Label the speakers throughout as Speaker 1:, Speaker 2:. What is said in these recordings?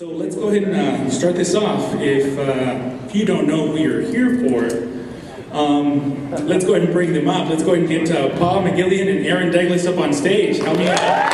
Speaker 1: So let's go ahead and start this off. If you don't know who you're here for, let's go ahead and bring them up. Let's go ahead and get Paul McGillion and Aaron Douglas up on stage. Help me out.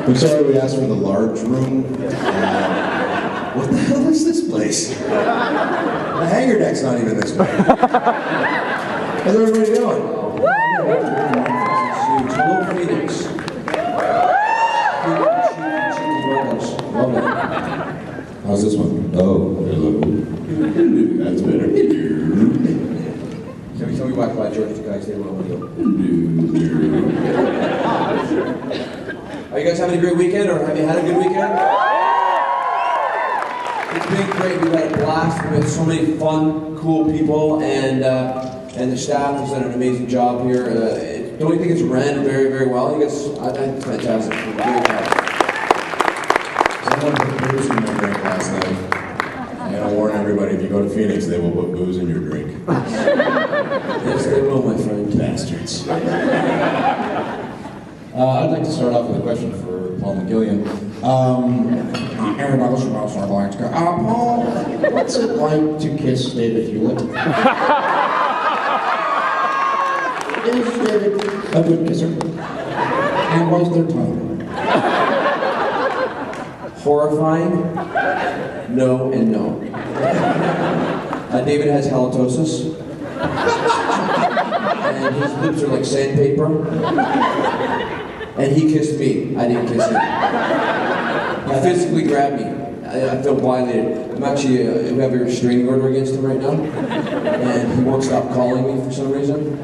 Speaker 2: I'm sorry we asked for the large room. What the hell is this place? The hangar deck's not even this big. How's everybody doing? Hello, Phoenix. How's this one? Oh, hello. That's better. Can we walk by George? The guys there want to go. Are you guys having a great weekend, or have you had a good weekend? It's been great. We've had a blast. We've had so many fun, cool people, and the staff has done an amazing job here. Don't you think it's ran very, very well? You guys, I think it's fantastic. Great job. Someone put booze in my drink last night. And I'll warn everybody, if you go to Phoenix, they will put booze in your drink. Yes, they will, my friend. Bastards. I'd like to start off with a question for Paul McGillion. Aaron Douglas from Battlestar Galactica. Paul, what's it like to kiss David Hewlett? Is David a good kisser? And was their tongue? Horrifying? No and no. David has halitosis. And his lips are like sandpaper. And he kissed me. I didn't kiss him. He physically grabbed me. I feel violated. I'm actually, we have a restraining order against him right now. And he won't stop calling me for some reason.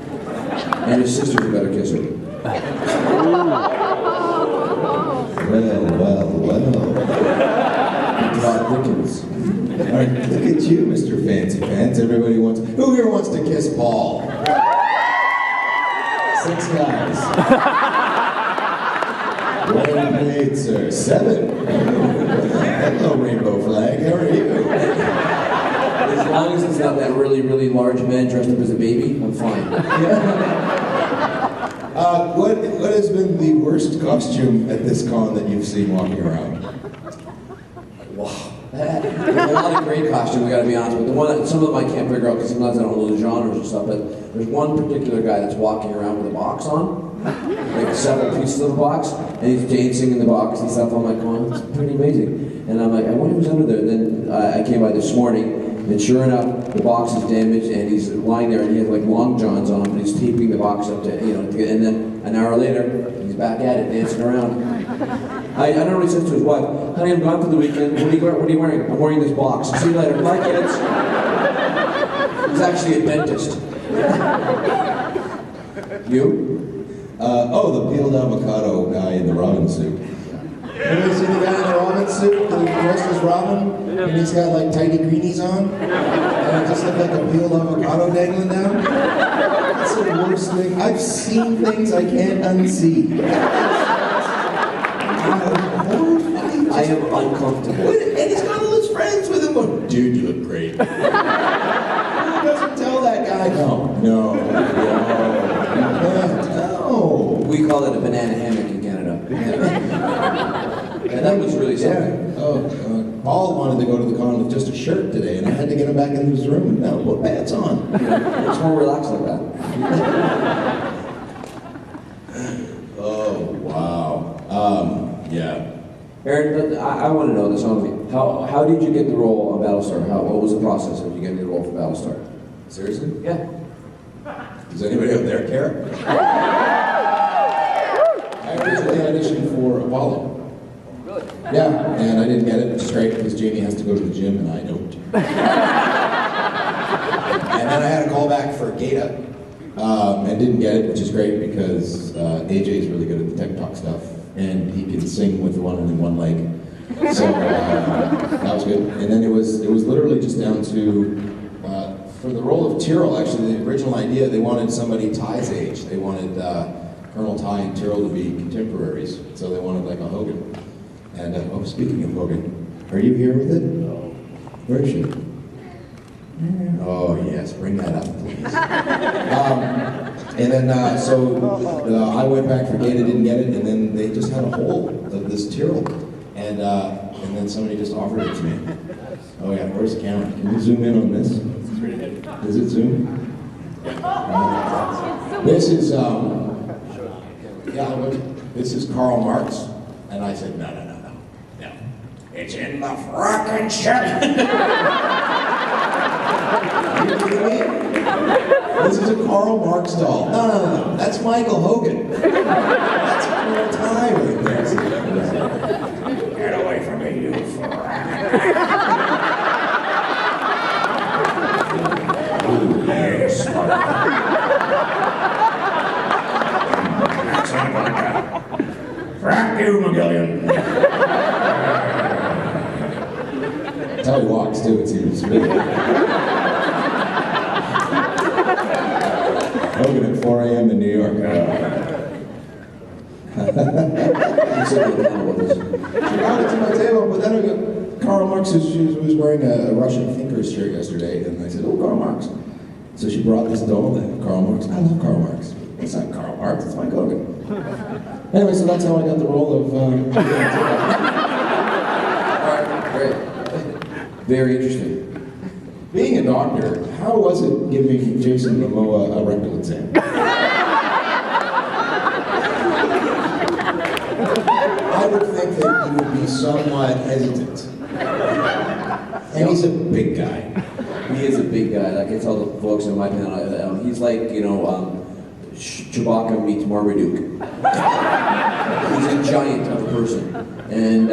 Speaker 2: And his sister's a better kisser. Well. God Dickens. All right, look at you, Mr. Fancy Pants. Everybody wants... Who here wants to kiss Paul? 6 guys. Well played, sir. 7. Hello, rainbow flag. How are you? As long as it's not that really, really large man dressed up as a baby, I'm fine. What has been the worst costume at this con that you've seen walking around? Wow. There's a lot of great costumes, we gotta be honest with. The one that some of them I can't figure out because sometimes I don't know the genres and stuff, but there's one particular guy that's walking around with a box on. Like several pieces of the box, and he's dancing in the box and stuff. I'm like, oh, that's pretty amazing. And I'm like, I wonder who's under there. And then I came by this morning, and sure enough, the box is damaged, and he's lying there, and he has like long johns on, but he's taping the box up to, and then an hour later, he's back at it, dancing around. I don't know what he says to his wife. Honey, I'm gone for the weekend. What are you wearing? I'm wearing this box. See you later. Bye, kids. He's actually a dentist. You? The peeled avocado guy in the Robin suit. Ever seen the guy in the Robin suit that dressed as Robin? And he's got like tiny greenies on? And it just looks like a peeled avocado dangling down? That's the worst thing. I've seen things I can't unsee. I am uncomfortable. And he's got all his friends with him going, dude, you look great. Who doesn't tell that guy? No. We call it a banana hammock in Canada. And that was really something. Paul wanted to go to the con with just a shirt today, and I had to get him back into his room and now put pants on. It's more relaxed like that. Oh, wow. Yeah. Aaron, I want to know this honestly. How did you get the role of Battlestar? What was the process of you getting the role for Battlestar? Seriously? Yeah. Does anybody out there care? I originally auditioned for Apollo. Really? Yeah, and I didn't get it, which is great because Jamie has to go to the gym and I don't. And then I had a call back for Gata and didn't get it, which is great because AJ is really good at the tech talk stuff. And he can sing with one in one leg. So that was good. And then it was literally just down to For the role of Tyrrell, actually, the original idea, they wanted somebody Ty's age. They wanted Colonel Ty and Tyrrell to be contemporaries, so they wanted like a Hogan. And, oh, speaking of Hogan, are you here with it? No. Where is she? Oh, yes, bring that up, please. And then, so I went back for Gata, didn't get it, and then they just had a hole of this Tyrrell. And then somebody just offered it to me. Oh yeah, where's the camera? Can you zoom in on this? Is it zoom? This is, this is Karl Marx. And I said, no. It's in the frickin' ship. Are you kidding me? This is a Karl Marx doll. No. That's Michael Hogan. That's Colonel Ty right there. Get away from me, you frack. Yes. Frack you, McGillion. That's how he walks too, it seems. Hogan at 4 a.m. in New York. She brought it to my table, but then Karl Marx was wearing a Russian thinker's shirt yesterday, and I said, oh, Karl Marx. So she brought this doll, Karl Marx. I love Karl Marx. It's not Karl Marx, it's Mike Hogan. Anyway, so that's how I got the role of...
Speaker 3: Great. Very interesting.
Speaker 2: Being a doctor, how was it giving Jason Momoa a rectal exam? I would think that he would be somewhat hesitant. And he's a big guy.
Speaker 3: He is a big guy. Like I tell the folks in my panel, he's like, Chewbacca meets Marmaduke. He's a giant of a person. And,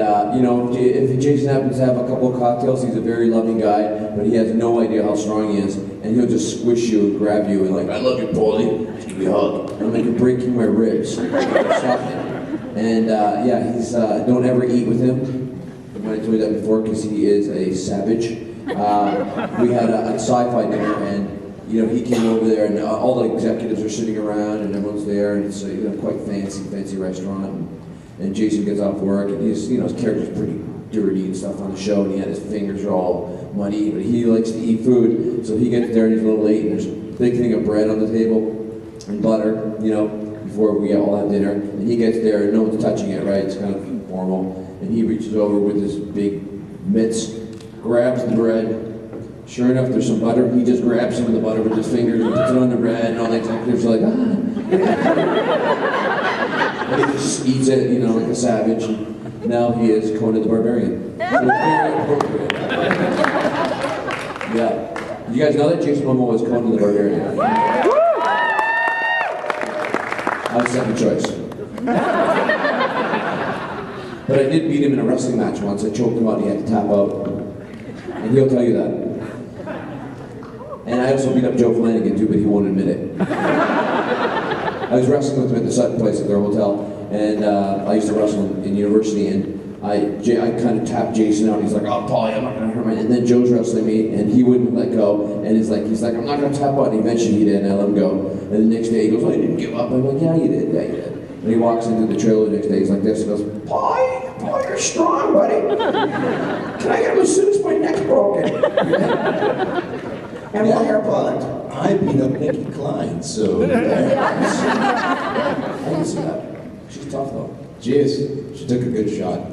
Speaker 3: if Jason happens to have a couple of cocktails, he's a very loving guy, but he has no idea how strong he is. And he'll just squish you and grab you and like, I love you, Paulie. Just give me a hug. And I'm like, you're breaking my ribs. Stop it. And, he's, don't ever eat with him. I told you that before because he is a savage. We had a sci-fi dinner and he came over there and all the executives are sitting around and everyone's there and it's a quite fancy restaurant. And Jason gets off work and his character's pretty dirty and stuff on the show and his fingers are all muddy, but he likes to eat food. So he gets there and he's a little late and there's a big thing of bread on the table and butter, before we all have dinner. And he gets there and no one's touching it, right? It's kind of formal. And he reaches over with his big mitts, grabs the bread. Sure enough, there's some butter. He just grabs some of the butter with his fingers and puts it on the bread, and all the executives are like, ah. And he just eats it, like a savage. And now he is Conan the Barbarian. So it's very appropriate. Yeah. You guys know that Jason Momoa is Conan the Barbarian? I was second choice. But I did beat him in a wrestling match once. I choked him out and he had to tap out. And he'll tell you that. And I also beat up Joe Flanagan too, but he won't admit it. I was wrestling with him at the Sutton place at their hotel, and I used to wrestle in university, and I kind of tapped Jason out, and he's like, oh, Paulie, I'm not going to hurt my... And then Joe's wrestling me, and he wouldn't let go, and he's like, I'm not going to tap out, and eventually he did, and I let him go. And the next day he goes, oh, you didn't give up. I'm like, yeah, you did. And he walks into the trailer the next day, he's like this, he goes, Paulie, you're strong, buddy. Can I get a masseuse? My neck's broken. And one hair product.
Speaker 2: I beat up Nikki Klein, so...
Speaker 3: I can see that. She's tough, though.
Speaker 2: She is. She took a good shot.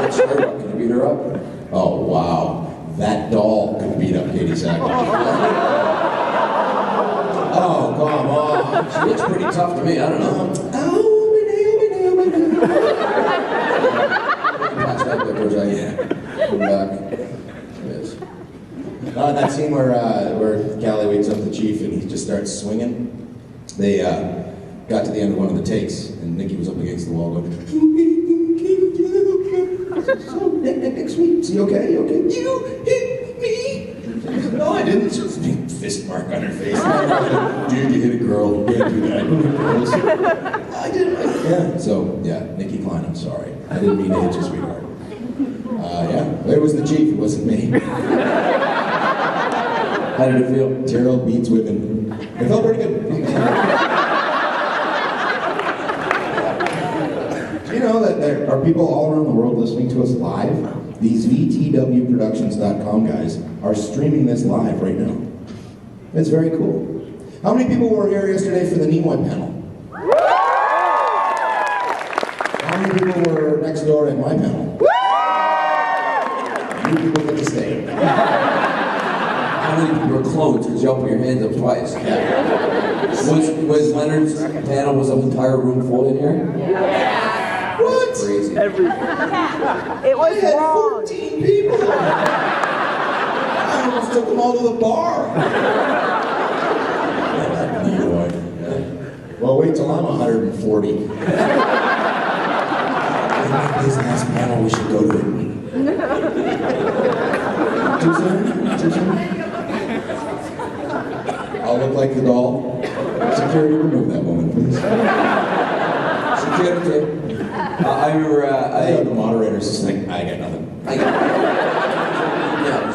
Speaker 3: Let's her up. Can you beat her up?
Speaker 2: Oh, wow. That doll could beat up Katie Sackler. Oh, come on.
Speaker 3: She looks pretty tough to me. I don't know. Pass that bit towards come back.
Speaker 2: That scene where Callie wakes up the chief and he just starts swinging. They got to the end of one of the takes and Nikki was up against the wall going, so, Nick, sweet, is he okay? You okay? You hit me? No, I didn't. Just a big fist mark on her face. Dude, you hit a girl. You can't do that. I didn't. Yeah. So, Nikki Klein, I'm sorry. I didn't mean to hit you, sweetheart. It was the chief, it wasn't me.
Speaker 3: How did it feel?
Speaker 2: Terrell beats women. It felt pretty good. Do you know that there are people all around the world listening to us live? These VTWProductions.com guys are streaming this live right now. It's very cool. How many people were here yesterday for the Nimoy panel? How many people were next door at my panel? You people get to stay.
Speaker 3: How many people were clones? Because you opened your hands up twice. Was Leonard's panel, was the entire room full in here?
Speaker 4: Yeah.
Speaker 2: What?
Speaker 3: Crazy.
Speaker 4: It was
Speaker 2: I had
Speaker 4: wrong.
Speaker 2: 14 people. I almost took them all to the bar. Well, wait till I'm 140. This last panel, we should go to it. Too soon? Too soon? I'll look like the doll. Security, remove that woman, please.
Speaker 3: Security. I remember,
Speaker 2: The moderator's just like, I got nothing.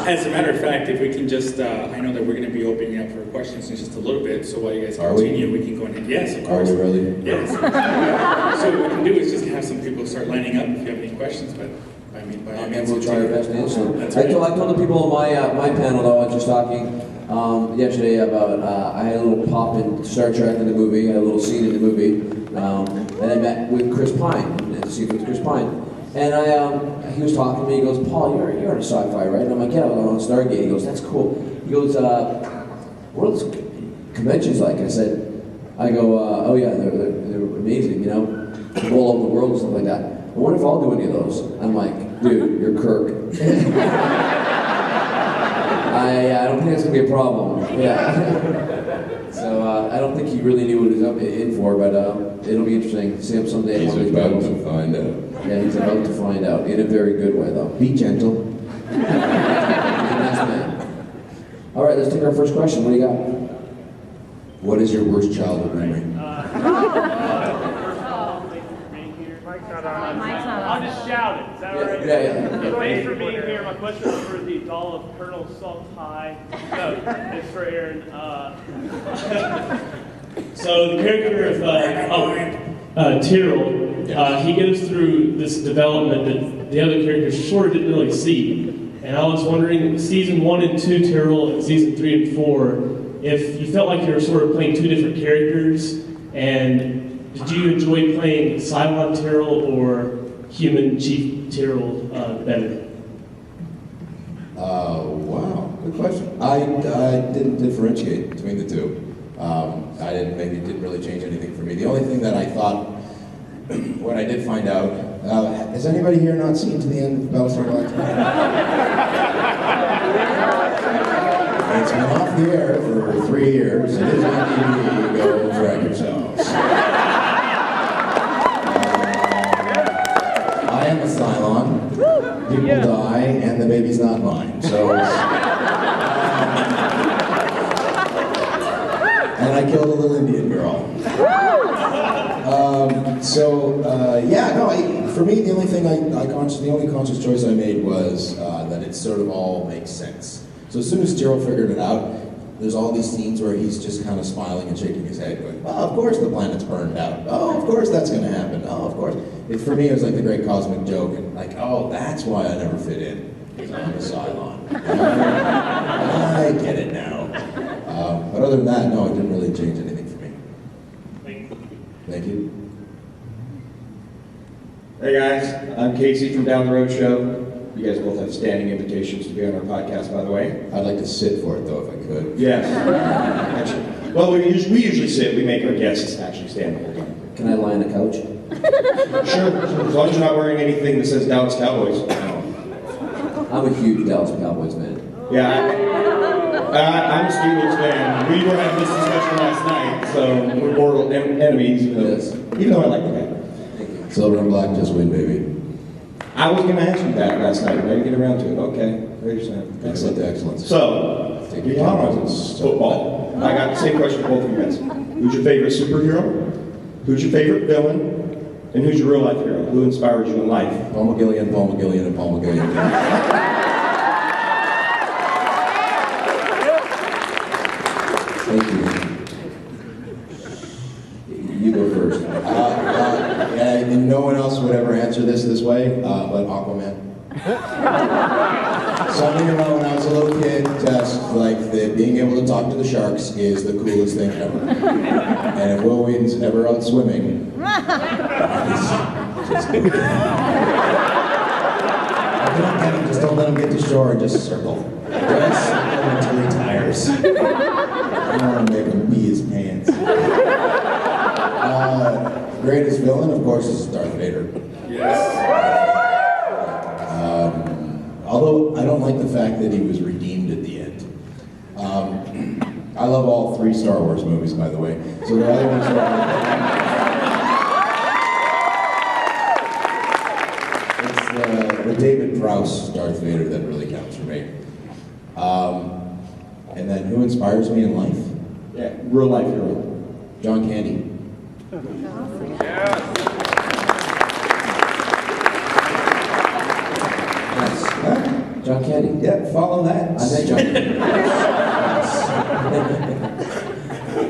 Speaker 1: As a matter of fact, if we can just, I know that we're going to be opening up for questions in just a little bit, so while you guys
Speaker 2: Are we?
Speaker 1: continue, we can go ahead. Yes, of
Speaker 2: Are
Speaker 1: course.
Speaker 2: we really?
Speaker 1: Yes. So what we can do is just have some people start lining up if you have any questions, but I mean, by all
Speaker 3: and
Speaker 1: means,
Speaker 3: we'll try our best to answer them.
Speaker 1: That's
Speaker 3: I
Speaker 1: right.
Speaker 3: told the people on my panel, though, I was just talking yesterday about, I had a little pop in Star Trek in the movie, I had a little scene in the movie, and I met with Chris Pine, and see with Chris Pine. And he was talking to me, he goes, Paul, you're in sci-fi, right? And I'm like, yeah, I'm on Stargate. He goes, that's cool. He goes, what are those conventions like? I go, oh yeah, they're amazing, you know? They go all over the world and stuff like that. I wonder if I'll do any of those. I'm like, dude, you're Kirk. I don't think that's gonna be a problem. Yeah. So I don't think he really knew what he was up in for, but it'll be interesting to see him someday.
Speaker 2: He's about to find out.
Speaker 3: Yeah, he's about to find out in a very good way, though.
Speaker 2: Be gentle.
Speaker 3: He's a nice man. All right, let's take our first question. What do you got?
Speaker 2: What is your worst childhood memory?
Speaker 5: I'll just shout it. Is that all right?
Speaker 3: Yeah.
Speaker 5: So thanks for being here. My question is for the doll of Colonel Salt High. No, it's for Aaron. So the character of Tyrrell, he goes through this development that the other characters sort of didn't really see. And I was wondering, season 1 and 2 Tyrrell and season 3 and 4, if you felt like you were sort of playing two different characters, and did you enjoy playing Cylon Tyrrell or human Chief Tyrrell better?
Speaker 2: Wow, good question. I didn't differentiate between the two. Maybe it didn't really change anything for me. The only thing that I thought, when I did find out, has anybody here not seen to the end of Battlestar Galactica? It's been off the air for 3 years. It is on TV. Go track yourselves. I am a Cylon. People die, and the baby's not mine. So. And I killed a little Indian girl. For me, the only thing the only conscious choice I made was that it sort of all makes sense. So as soon as Tyrrell figured it out, there's all these scenes where he's just kind of smiling and shaking his head, going, "Oh, of course the planet's burned out. Oh, of course that's going to happen. Oh, of course." For me, it was like the great cosmic joke, and like, oh, that's why I never fit in, because I'm a Cylon. I get it now. But other than that, no, it didn't really change anything for me. Thank you.
Speaker 6: Hey guys, I'm Casey from Down the Road Show. You guys both have standing invitations to be on our podcast, by the way.
Speaker 2: I'd like to sit for it, though, if I could.
Speaker 6: Yes. Actually, well, we usually sit. We make our guests actually stand the whole time.
Speaker 3: Can I lie on the couch?
Speaker 6: Sure, as long as you're not wearing anything that says Dallas Cowboys.
Speaker 3: I'm a huge Dallas Cowboys fan.
Speaker 6: Yeah, I'm a Steelers fan. We were having this discussion last night, so we're mortal enemies. Even though I like the guy.
Speaker 2: Silver and black, just win, baby.
Speaker 6: I was going to ask you that last night, but I didn't get around to it. Okay, great.
Speaker 2: Excellent, excellent.
Speaker 6: So, football. I got the same question for both of you guys. Who's your favorite superhero? Who's your favorite villain? And who's your real life hero? Who inspires you in life?
Speaker 2: Paul McGillion, Paul McGillion, and Paul McGillion.
Speaker 3: Thank you. You go first.
Speaker 2: And no one else would ever answer this way, but Aquaman. Something about when I was a little kid, just like being able to talk to the sharks is the coolest thing ever. And if Will Wheaton's ever out swimming, just don't let him get to shore and just circle. Just circle until he tires. I don't want to make him pee his pants. Greatest villain, of course, is Darth Vader.
Speaker 1: Yes.
Speaker 2: Although I don't like the fact that he was redeemed at the end. I love all 3 Star Wars movies, by the way. So the other ones it's the David Prowse Darth Vader that really counts for me. And then who inspires me in life?
Speaker 6: Yeah, real life hero.
Speaker 2: John Candy.
Speaker 3: John Candy.
Speaker 2: Yeah, follow that.
Speaker 3: I met John Candy.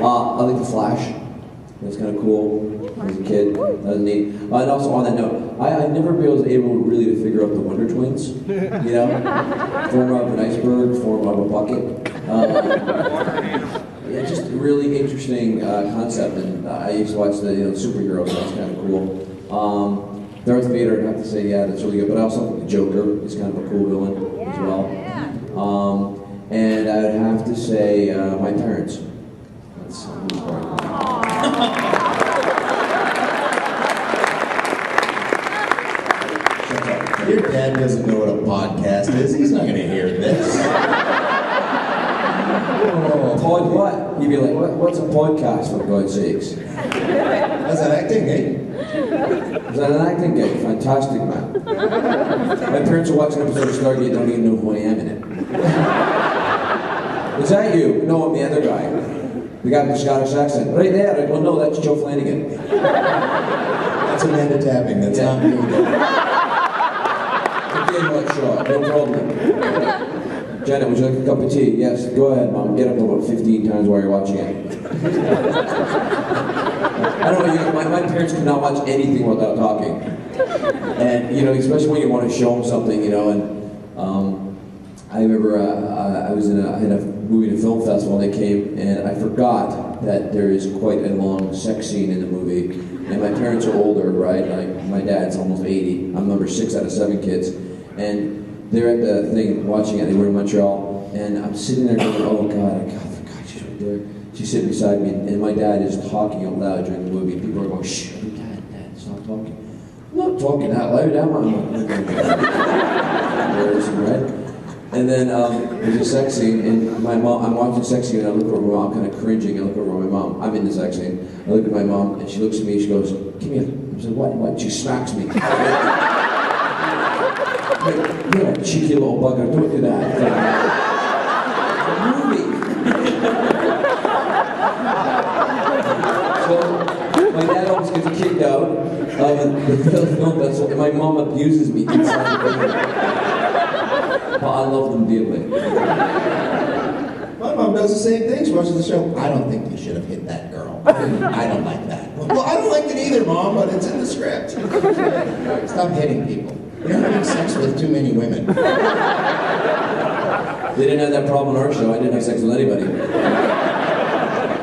Speaker 3: I like The Flash. It's kind of cool as a kid. That was neat. And also on that note, I never was able really to figure out the Wonder Twins. You know, form of an iceberg, form of a bucket. Yeah, just a really interesting concept. And I used to watch the superheroes. That's kind of cool. Darth Vader, I'd have to say, yeah, that's really good. But I also think the Joker is kind of a cool villain as well. And I'd have to say my parents. That's really important.
Speaker 2: Your dad doesn't know what a podcast is. He's not going to hear this.
Speaker 3: Pod what? You'd be like, what's a podcast, for God's sakes?
Speaker 2: That's an acting, eh?
Speaker 3: Is that an acting gig? Fantastic, man. My parents are watching an episode of Stargate, don't even know who I am in it. Is that you? No, I'm the other guy. The guy with the Scottish accent. Right there. I go, no, that's Joe Flanagan.
Speaker 2: That's Amanda Tapping. That's not me.
Speaker 3: Okay, what shot? No problem. Janet, would you like a cup of tea? Yes, go ahead, Mom. Get up about 15 times while you're watching it. I don't know, my parents could not watch anything without talking. And, especially when you want to show them something, and I remember I was in a movie and a film festival, and they came, and I forgot that there is quite a long sex scene in the movie. And my parents are older, right? Like, my dad's almost 80. I'm number 6 out of 7 kids. And they're at the thing watching it. They were in Montreal, and I'm sitting there going, "Oh God, I forgot she's right there." She's sitting beside me, and my dad is talking out loud during the movie. People are going, "Shh, Dad, stop talking." I'm not talking that loud, am I? Embarrassing, right? And then there's a sex scene, and I'm watching the sex scene, and I look over my mom, kind of cringing. I look over my mom. I'm in the sex scene. I look at my mom, and she looks at me. She goes, "Come here." I said, "What?" She smacks me. You're a cheeky little bugger, don't do that. Movie. So, my dad always gets kicked out of the film festival, and my mom abuses me inside the film. But I love them dearly.
Speaker 2: My mom does the same thing. She watches the show. I don't think you should have hit that girl. I don't like that. Well, I don't like it either, Mom, but it's in the script. Stop hitting people. You're having sex with too many women.
Speaker 3: They didn't have that problem on our show. I didn't have sex with anybody.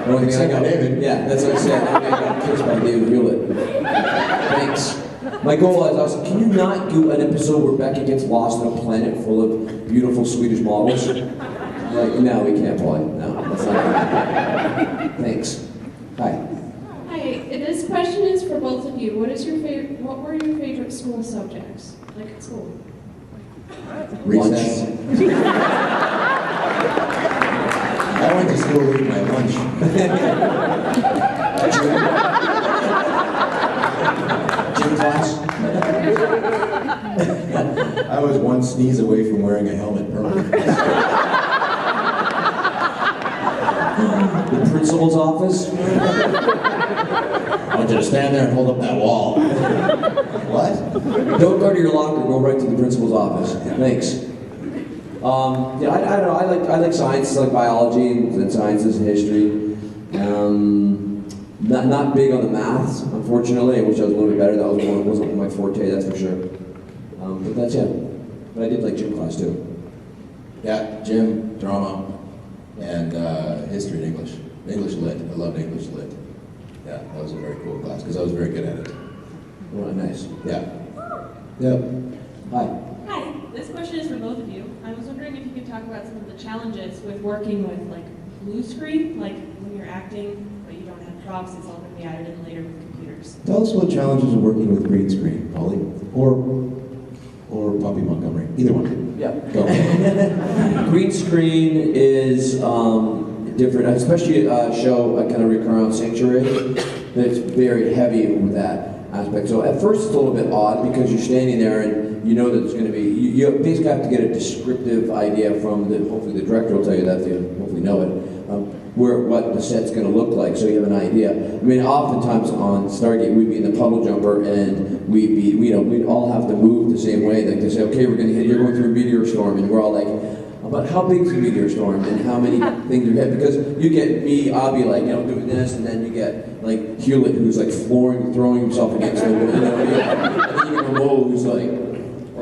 Speaker 3: The only thing I got,
Speaker 2: David.
Speaker 3: Yeah, that's what I said. I got kissed by David Hewlett. Thanks. My goal was, can you not do an episode where Becky gets lost on a planet full of beautiful Swedish models? Like, no, we can't, Polly. No, that's not happening. Thanks. Hi.
Speaker 4: Hi, this question is for both of you. What were your favorite school subjects? Like at school?
Speaker 2: Recess. I went to school to eat my lunch.
Speaker 3: Gym class?
Speaker 2: I was one sneeze away from wearing a helmet permanently.
Speaker 3: The principal's office?
Speaker 2: I want you to stand there and hold up that wall. What?
Speaker 3: Don't go to your locker, go right to the principal's office. Thanks. Yeah, I don't know, I like science, like biology and sciences and history. Not big on the maths, unfortunately. I wish I was a little bit better. That wasn't my forte, that's for sure. But that's it. But I did like gym class too.
Speaker 2: Yeah, gym, drama, and history and English. English lit. I loved English lit. Yeah, that was a very cool class because I was very good at it.
Speaker 3: Oh, nice.
Speaker 2: Yeah. Yep.
Speaker 3: Hi.
Speaker 7: Hi, this question is for both of you. I was wondering if you could talk about some of the challenges with working with like blue screen, like when you're acting, but you don't have props, it's all going to be added in later with computers.
Speaker 2: Tell us what challenges of working with green screen, Polly, or Poppy Montgomery. Either one.
Speaker 3: Yeah.
Speaker 2: Go.
Speaker 3: Green screen is different, especially a show I kind of recur on Sanctuary. That's very heavy with that aspect. So at first it's a little bit odd because you're standing there and you know that there's going to be, you basically have to get a descriptive idea from hopefully the director will tell you that, they hopefully know it, what the set's going to look like so you have an idea. I mean, oftentimes on Stargate we'd be in the puddle jumper and we'd all have to move the same way. Like they say, okay, you're going through a meteor storm, and we're all like, but how big is the meteor storm and how many things are hit? Because you get me, I'll be like, doing this, and then you get like Hewlett who's like throwing himself against the wall, and then you get Ramon who's like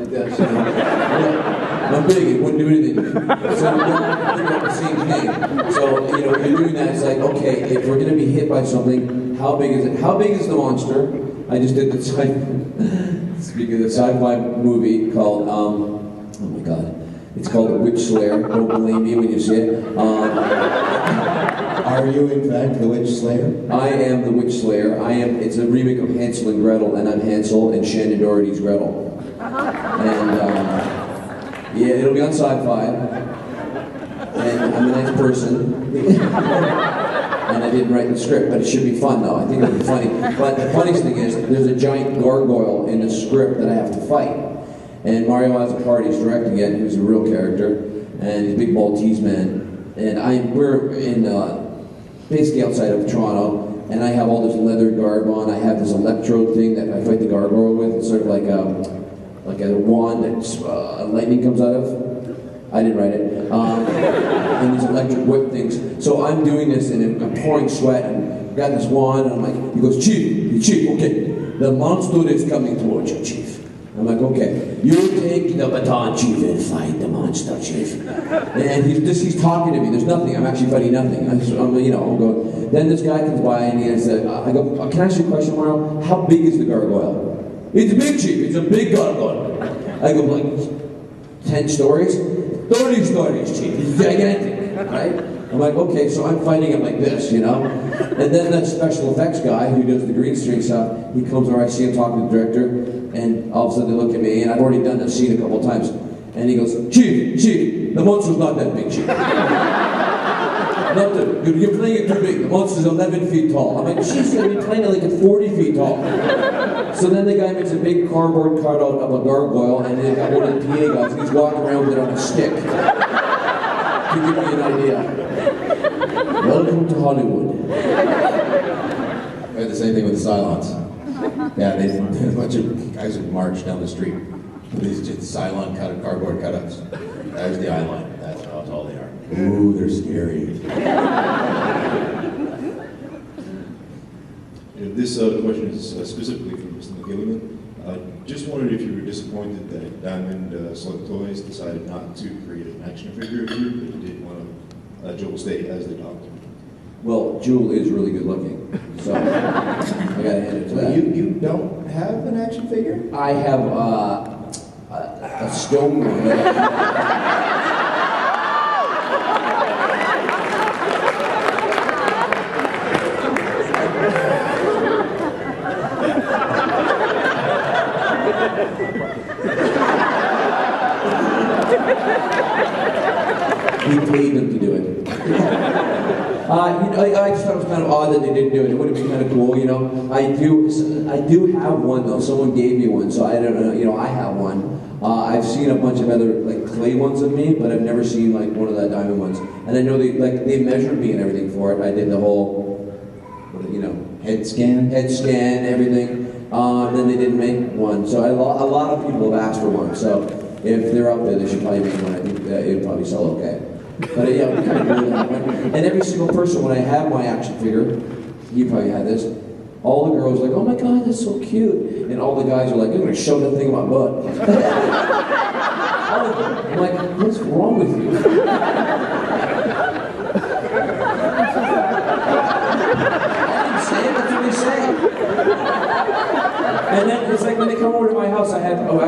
Speaker 3: this. I'm big, it wouldn't do anything to me. So we're all figuring out the same thing. So, when you're doing that, it's like, okay, if we're gonna be hit by something, how big is it? How big is the monster? I just did speaking of the sci-fi movie called, oh my God. It's called The Witch Slayer. Don't blame me when you see it.
Speaker 2: Are you in fact the Witch Slayer?
Speaker 3: I am the Witch Slayer. It's a remake of Hansel and Gretel, and I'm Hansel, and Shannon Doherty's Gretel. And yeah, it'll be on Sci-Fi. And I'm a nice person. And I didn't write the script, but it should be fun though. I think it'll be funny. But the funniest thing is, there's a giant gargoyle in the script that I have to fight. And Mario Azzopardi is directing it, who's a real character, and he's a big Maltese man. And we're in basically outside of Toronto, and I have all this leather garb on. I have this electrode thing that I fight the gargoyle with. It's sort of like a wand that lightning comes out of. I didn't write it. And these electric whip things. So I'm doing this, and I'm pouring sweat, and I've got this wand, and I'm like, he goes, Chief, okay, the monster is coming towards you, Chief. I'm like, okay, you take the baton, Chief, and fight the monster, Chief. And he's talking to me. There's nothing. I'm actually fighting nothing. I'm going. Then this guy comes by and he said, I go, can I ask you a question, Mario? How big is the gargoyle? It's big, Chief. It's a big gargoyle. I go, like, 10 stories? 30 stories, Chief. It's gigantic, right? I'm like, okay, so I'm fighting him like this, And then that special effects guy who does the green screen stuff, he comes over, I see him talking to the director, and all of a sudden they look at me, and I've already done that scene a couple of times, and he goes, Chief, the monster's not that big, Chief. You're playing it too big, the monster's 11 feet tall. I'm like, Chief, you're playing it like it's 40 feet tall. So then the guy makes a big cardboard cutout of a gargoyle, and then got one of the PA guys, and he's walking around with it on a stick. To give me an idea. Welcome to Hollywood.
Speaker 2: I had the same thing with the Cylons. Yeah, a bunch of guys would march down the street with these just Cylon cardboard cutouts. There's the eye line. That's how tall they are. Ooh, they're scary.
Speaker 8: This question is specifically from Mr. McGillion. Just wondered if you were disappointed that Diamond Slug Toys decided not to create an action figure of you, but you did want to Joel stay as the Doctor.
Speaker 3: Well, Jewel is really good looking, so I gotta hand it to that.
Speaker 2: You don't have an action figure?
Speaker 3: I have a stone one. We paid them to do it. I just thought it was kind of odd that they didn't do it. It would have been kind of cool, I do have one though. Someone gave me one, so I don't know. I have one. I've seen a bunch of other like clay ones of me, but I've never seen like one of the diamond ones. And I know they measured me and everything for it. I did the whole,
Speaker 2: head scan,
Speaker 3: everything. Then they didn't make one. So a lot of people have asked for one. So if they're up there, they should probably make one. I think that it would probably sell okay. But yeah, we kind of really have one. And every single person, when I have my action figure, you probably had this, all the girls are like, oh my God, that's so cute. And all the guys are like, I'm going to shove that thing in my butt. I'm like, what's wrong with you? And then it's like when they come over to my house,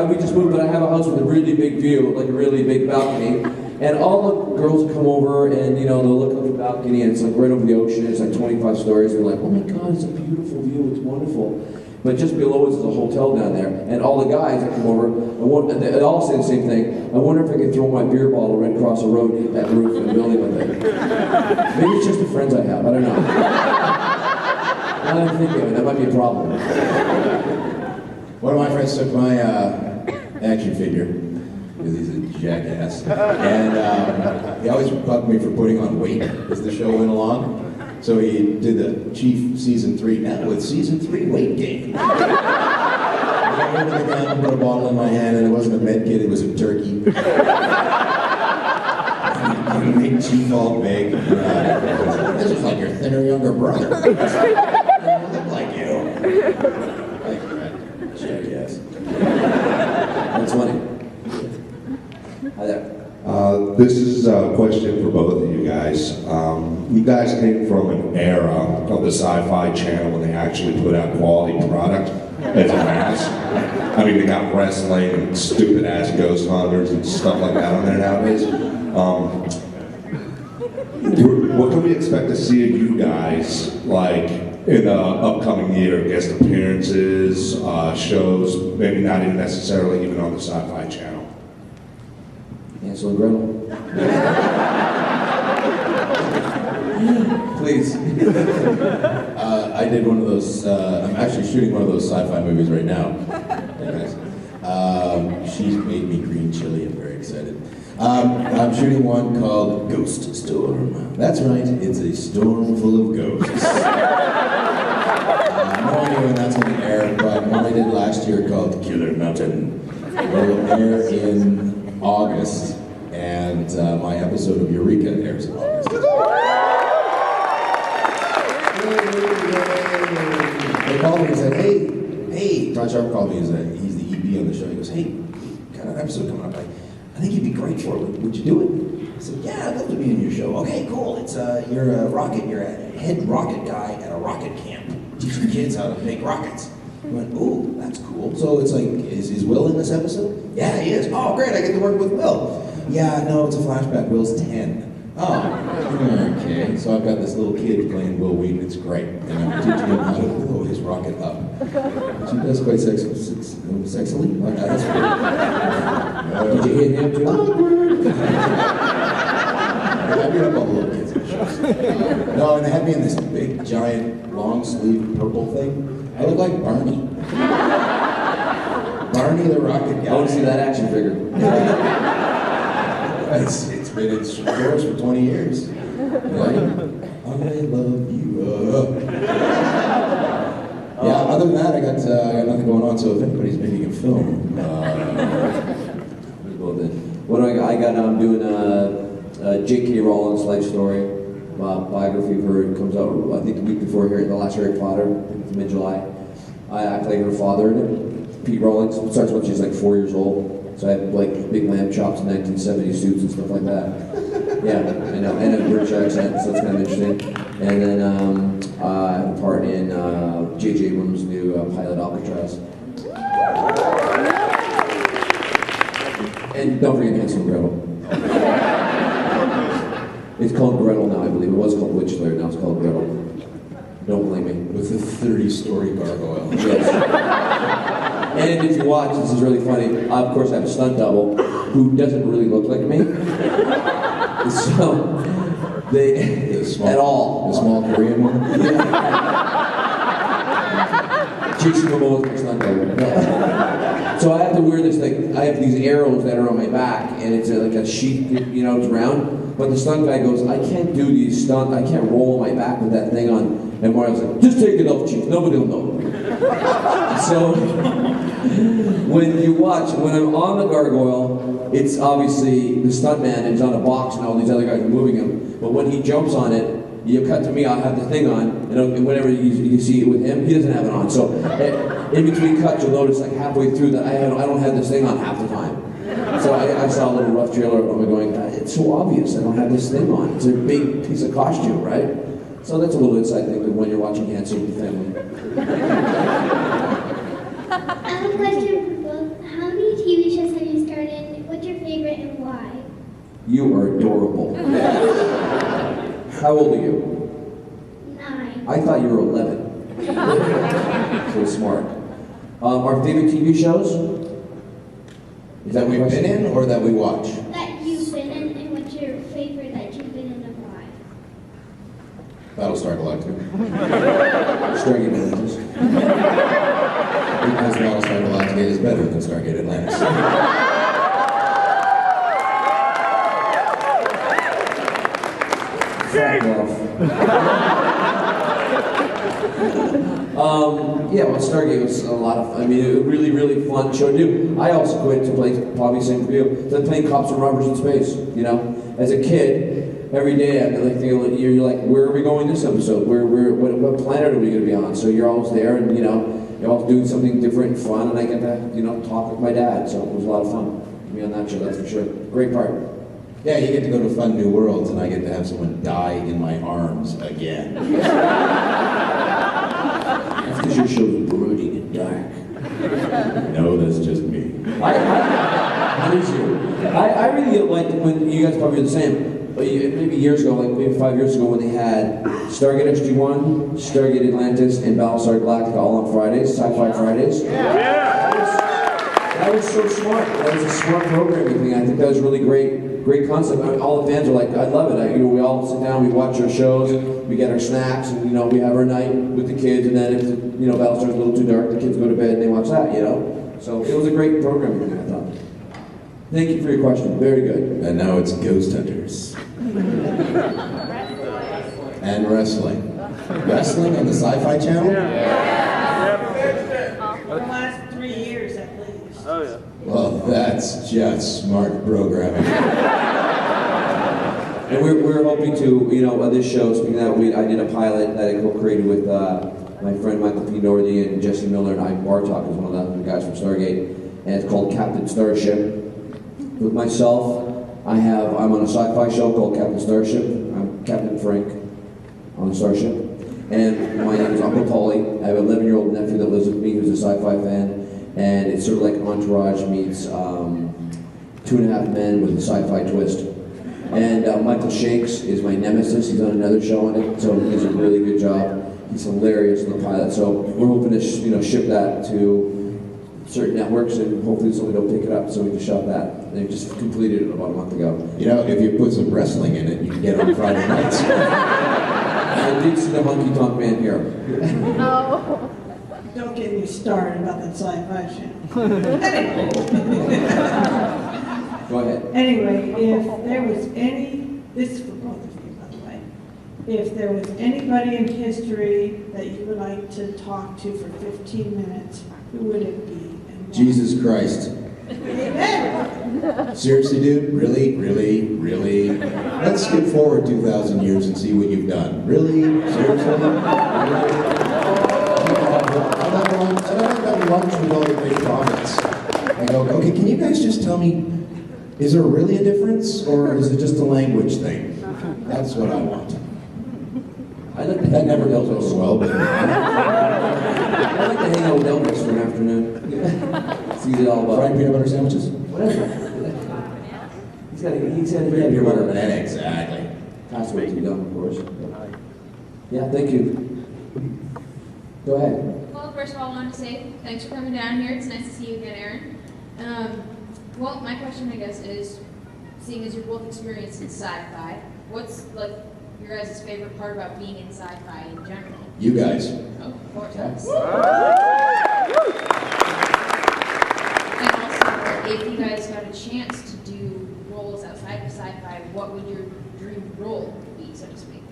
Speaker 3: we just moved, but I have a house with a really big view, like a really big balcony. And all the girls come over and, they'll look up the balcony and it's like right over the ocean. It's like 25 stories. They're like, oh my God, it's a beautiful view. It's wonderful. But just below us is a hotel down there. And all the guys that come over, they all say the same thing. I wonder if I could throw my beer bottle right across the road and hit that roof in the building with it. Maybe it's just the friends I have. I don't know. Now that I'm thinking of it, that might be a problem.
Speaker 2: One of my friends took my action figure, because he's a jackass, and he always bugged me for putting on weight as the show went along. So he did the Chief Season 3, now with Season 3 weight gain. I went to the gun and put a bottle in my hand, and it wasn't a med kit, it was a turkey. You made Chief all big. This is like your thinner younger brother. I look like you. Jackass.
Speaker 3: That's funny. Hi there.
Speaker 9: This is a question for both of you guys. You guys came from an era of the Sci-Fi Channel when they actually put out quality product as a mass. I mean, they got wrestling and stupid-ass ghost hunters and stuff like that on there nowadays. What can we expect to see of you guys, like, in the upcoming year? Guest appearances, shows, maybe not even necessarily even on the Sci-Fi Channel.
Speaker 3: Hansel and Gretel. Please.
Speaker 2: I did one of those, I'm actually shooting one of those sci-fi movies right now. Hey guys. She's made me green chili, I'm very excited. I'm shooting one called Ghost Storm. That's right, it's a storm full of ghosts. No idea when that's going to air, but one I did last year called Killer Mountain. It will air in August, and my episode of Eureka airs in August. They called me and said, hey, Todd Sharp called me, he's the EP on the show. He goes, hey, got an episode coming up. I think you'd be great for it. Would you do it? I said, yeah, I'd love to be in your show. Okay, cool. It's you're a head rocket guy at a rocket camp, teaching kids how to make rockets. I went, ooh, that's cool. So it's like, is Will in this episode? Yeah, he is. Oh, great, I get to work with Will. Yeah, no, it's a flashback. Will's 10. Oh, okay. So I've got this little kid playing Will Wheaton. It's great. And I'm teaching him how to blow his rocket up. She does quite sexily. Like, that's cool.
Speaker 3: Did you hit him too?
Speaker 2: I beat up all the little kids in the shows. No, and they had me in this big, giant, long-sleeve purple thing. I look like Barney. Barney the rocket guy.
Speaker 3: I want to see that action figure.
Speaker 2: It's been in stores for 20 years. Right? I love you. Yeah, other than that, I got nothing going on, so if anybody's making a film,
Speaker 3: what do I got? I'm doing J.K. Rowling's life story, biography of her. It comes out, I think, the week before here, the last Harry Potter, mid-July. I play her father in it, Pete Rowling. It starts when she's like 4 years old. So I have like big lamb chops in 1970s suits and stuff like that. Yeah, I know, and a British accent, so it's kind of interesting. And then I have a part in J.J. Abrams' new pilot Alcatraz. And don't forget Hansel and Gretel. It's called Gretel now, I believe. It was called Witch Slayer, now it's called Gretel. Don't blame me.
Speaker 2: With a 30-story gargoyle.
Speaker 3: Yes. And if you watch, this is really funny. Of course, I have a stunt double who doesn't really look like me. So, at all.
Speaker 2: The small Korean one?
Speaker 3: Yeah. Jason Momoa is my stunt guy. So I have to wear this, like, I have these arrows that are on my back, and it's like a sheet, you know, it's round. But the stunt guy goes, I can't do these stunts, I can't roll on my back with that thing on. And Mario's like, just take it off, Chief, nobody will know. So, when you watch, when I'm on the gargoyle, it's obviously the stuntman, and he's on a box, and all these other guys are moving him. But when he jumps on it, you cut to me, I'll have the thing on, and whenever you see it with him, he doesn't have it on. So, in between cuts, you'll notice like halfway through that I don't have this thing on half the time. So I saw a little rough trailer of him going, it's so obvious I don't have this thing on. It's a big piece of costume, right? So that's a little inside thing when you're watching Hanson with the family.
Speaker 10: I have a question for both. How many TV shows have you starred in? What's your favorite and why?
Speaker 3: You are adorable. How old are you?
Speaker 10: 9.
Speaker 3: I thought you were 11. So smart. Our favorite TV shows? Is
Speaker 2: That we've been in or that we watch?
Speaker 10: That you've been in, and what's your favorite that you've been in and why?
Speaker 2: Battlestar Galactica.
Speaker 3: Stargate Atlantis.
Speaker 2: Because Battlestar Galactica is better than Stargate Atlantis.
Speaker 3: Fuck off. Yeah, well, Stargate was a lot of fun. I mean, a really, really fun show to do. I also quit to play, probably same for you, to playing cops and robbers in space, you know? As a kid, every day I'd like thinking, you're like, where are we going this episode? What planet are we going to be on? So you're always there, and you're always doing something different and fun, and I get to, talk with my dad, so it was a lot of fun to be on that show, that's for sure. Great part.
Speaker 2: Yeah, you get to go to Fun New Worlds, and I get to have someone die in my arms again.
Speaker 3: Because your show's brooding and dark.
Speaker 2: No, that's just me.
Speaker 3: How is you? I really like when you guys probably are the same, but maybe years ago, like maybe 5 years ago, when they had Stargate SG-1, Stargate Atlantis, and Battlestar Galactica all on Fridays, Sci-Fi Fridays. That was so smart. That was a smart programming thing. I think that was really great concept. I mean, all the fans are like, I love it. We all sit down, we watch our shows, we get our snacks, and we have our night with the kids. And then if Battlestar's a little too dark, the kids go to bed and they watch that. So it was a great programming thing, I thought. Thank you for your question. Very good.
Speaker 2: And now it's Ghost Hunters. And wrestling. Wrestling on the Sci-Fi Channel?
Speaker 7: For the last 3 years at least.
Speaker 11: Oh, yeah.
Speaker 2: Well, that's just smart programming.
Speaker 3: And we're hoping to, this show, speaking of that, I did a pilot that I co-created with my friend Michael P. Northey and Jesse Miller, and Ike Bartok is one of the guys from Stargate, and it's called Captain Starship. With myself, I'm on a sci-fi show called Captain Starship. I'm Captain Frank on the Starship. And my name is Uncle Paulie. I have an 11-year-old nephew that lives with me who's a sci-fi fan. And it's sort of like Entourage meets 2.5 Men with a sci-fi twist. And Michael Shakes is my nemesis. He's on another show on it, so he does a really good job. He's hilarious in the pilot. So we're hoping to ship that to certain networks, and hopefully somebody will pick it up so we can shop that. They just completed it about a month ago.
Speaker 2: If you put some wrestling in it, you can get it on Friday nights.
Speaker 3: I did see the Honky Tonk Man here.
Speaker 10: Oh.
Speaker 7: Don't get me started about that sci-fi channel. Anyway.
Speaker 3: Go ahead.
Speaker 7: Anyway, if there was this is for both of you, by the way. If there was anybody in history that you would like to talk to for 15 minutes, who would it be? And why?
Speaker 2: Jesus Christ.
Speaker 7: Amen.
Speaker 2: Seriously, dude? Really? Really? Really? Let's skip forward 2,000 years and see what you've done. Really? Seriously? Really? I have lunch with all the great prophets. I go, okay, can you guys just tell me, is there really a difference, or is it just a language thing? That's what I want. That never goes over well, but...
Speaker 3: I'd like to hang out with Elvis for an afternoon. See it all about.
Speaker 2: Fried peanut butter sandwiches?
Speaker 3: Whatever. He's got to
Speaker 2: Peanut butter and exactly.
Speaker 3: That's way too dumb, of course. Yeah, thank you. Go ahead.
Speaker 12: Well, first of all, I wanted to say thanks for coming down here. It's nice to see you again, Aaron. Well, my question, I guess, is, seeing as you're both experienced in sci-fi, what's your guys' favorite part about being in sci-fi in general?
Speaker 2: You guys.
Speaker 12: Oh, of course.
Speaker 2: Yes.
Speaker 12: And also, if you guys got a chance to do roles outside of sci-fi, what would your dream role be, so to speak?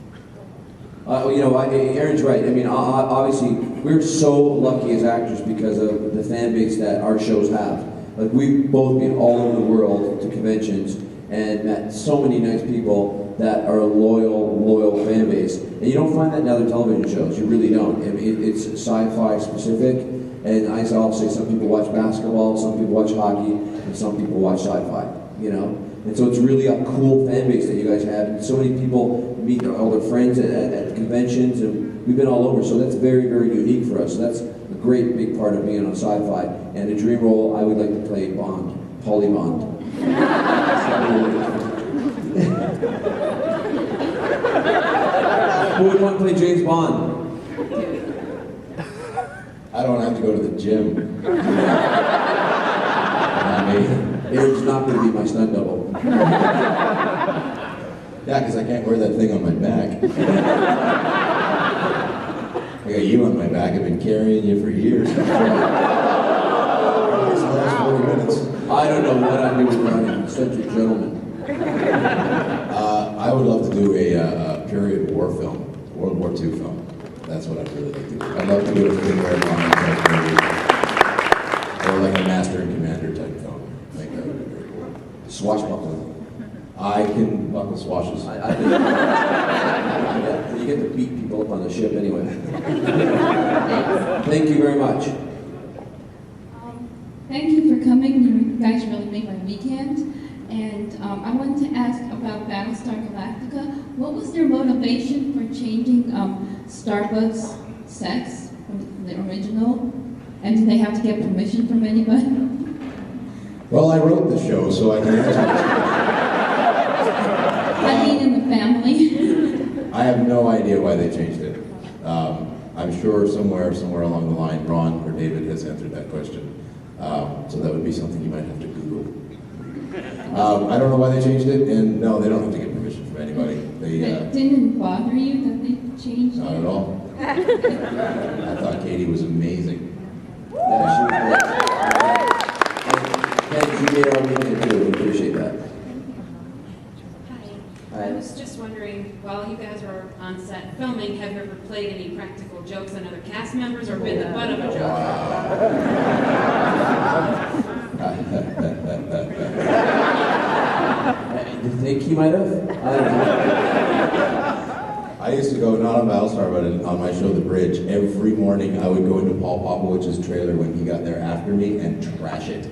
Speaker 3: Aaron's right. I mean, obviously, we're so lucky as actors because of the fan base that our shows have. Like, we've both been all over the world to conventions and met so many nice people that are a loyal fan base. And you don't find that in other television shows. You really don't. I mean, it's sci-fi specific. And I'll say some people watch basketball, some people watch hockey, and some people watch sci-fi, you know? And so it's really a cool fan base that you guys have. And so many people meet all their friends at conventions, and we've been all over. So that's very, very unique for us. So that's a great big part of being on sci-fi. And a dream role, I would like to play Bond, Polly Bond. Who would want to play James Bond?
Speaker 2: I don't have to go to the gym.
Speaker 3: Aaron's not going to be my stunt double.
Speaker 2: Yeah, because I can't wear that thing on my back. I got you on my back. I've been carrying you for years. This last 40 minutes.
Speaker 3: I don't know what I'm doing running. Such a gentleman.
Speaker 2: I would love to do a period war film, World War II film. That's what I'd really like to do. I'd love to do a King Marathon type movie. Or like a Master and Commander type film. I think that would be very cool.
Speaker 3: Swashbuckler.
Speaker 2: I can buckle swashes.
Speaker 3: You get to beat people up on the ship anyway. Thank you very much.
Speaker 11: Thank you for coming. You guys really made my weekend. And I wanted to ask about Battlestar Galactica. What was their motivation for changing Starbucks sex from the original? And did they have to get permission from anybody?
Speaker 2: Well, I wrote the show, so I can answer this.
Speaker 11: I mean, in the family.
Speaker 2: I have no idea why they changed it. I'm sure somewhere along the line, Ron or David has answered that question. So that would be something you might have to Google. I don't know why they changed it, and no, they don't have to get permission from anybody.
Speaker 11: It didn't bother you that they changed
Speaker 2: Not
Speaker 11: it?
Speaker 2: at all. I thought Katie was amazing.
Speaker 3: Yeah, she was great. Thank you, made our meeting too. We appreciate that.
Speaker 13: I was just wondering, while you guys are on set filming, have you ever played any practical jokes on other cast members or been the butt of a joke?
Speaker 3: You think he might have? I don't know.
Speaker 2: I used to go, not on Battlestar, but on my show, The Bridge. Every morning I would go into Paul Popowich's trailer when he got there after me and trash it.